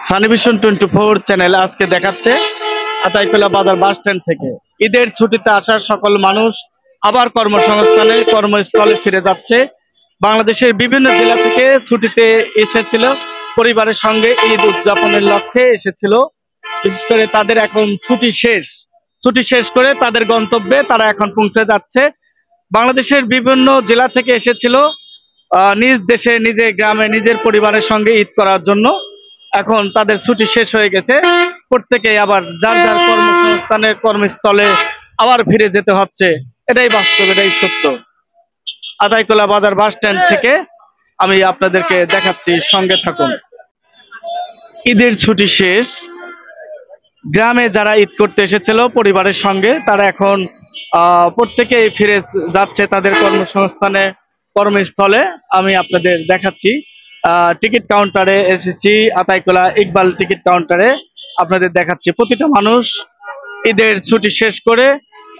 সানিভিশন 24 channel আজকে দেখাচ্ছে আতাইকুলা বাজার বাস স্ট্যান্ড থেকে ঈদের ছুটিতে আসা সকল মানুষ আবার কর্মসংস্থানে কর্মস্থলে ফিরে যাচ্ছে। বাংলাদেশের বিভিন্ন জেলা থেকে ছুটিতে এসেছিল, পরিবারের সঙ্গে ঈদ উদযাপনের লক্ষ্যে এসেছিল। বিশেষ করে তাদের এখন ছুটি শেষ করে তাদের গন্তব্যে তারা এখন পৌঁছে যাচ্ছে। বাংলাদেশের বিভিন্ন জেলা থেকে এসেছিল নিজ দেশে, নিজের গ্রামে, নিজের পরিবারের সঙ্গে ঈদ করার জন্য। এখন তাদের ছুটি শেষ হয়ে গেছে, প্রত্যেকেই আবার যার যার কর্মসংস্থানে কর্মস্থলে আবার ফিরে যেতে হচ্ছে। এটাই বাস্তব, এটাই সত্য। আতাইকুলা বাজার বাস স্ট্যান্ড থেকে আমি আপনাদেরকে দেখাচ্ছি, সঙ্গে থাকুন। ঈদের ছুটি শেষ, গ্রামে যারা ঈদ করতে এসেছিল পরিবারের সঙ্গে তারা এখন প্রত্যেকেই ফিরে যাচ্ছে তাদের কর্মসংস্থানে কর্মস্থলে। আমি আপনাদের দেখাচ্ছি, টিকিট কাউন্টারে এসেছি, আতাইকুলা ইকবাল টিকিট কাউন্টারে আপনাদের দেখাচ্ছি। প্রতিটা মানুষ ঈদের ছুটি শেষ করে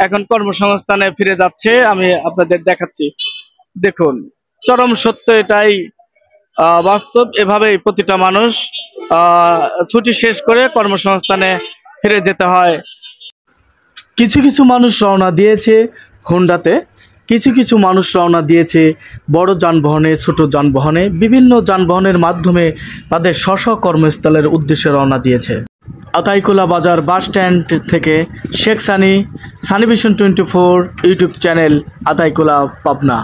এখন কর্মসংস্থানে ফিরে যাচ্ছে, আমি আপনাদের দেখাচ্ছি। দেখুন, চরম সত্য, এটাই বাস্তব। এভাবেই প্রতিটা মানুষ ছুটি শেষ করে কর্মসংস্থানে ফিরে যেতে হয়। কিছু কিছু মানুষ রওনা দিয়েছে হোন্ডাতে, কিছু কিছু মানুষ রওনা দিয়েছে বড় যানবাহনে, ছোট যানবাহনে, বিভিন্ন যানবাহনের মাধ্যমে তাদের স্ব কর্মস্থলের উদ্দেশ্যে রওনা দিয়েছে। আতাইকুলা বাজার বাস স্ট্যান্ড থেকে শেখ সানিভিশন 24 ইউটিউব চ্যানেল, আতাইকুলা, পাবনা।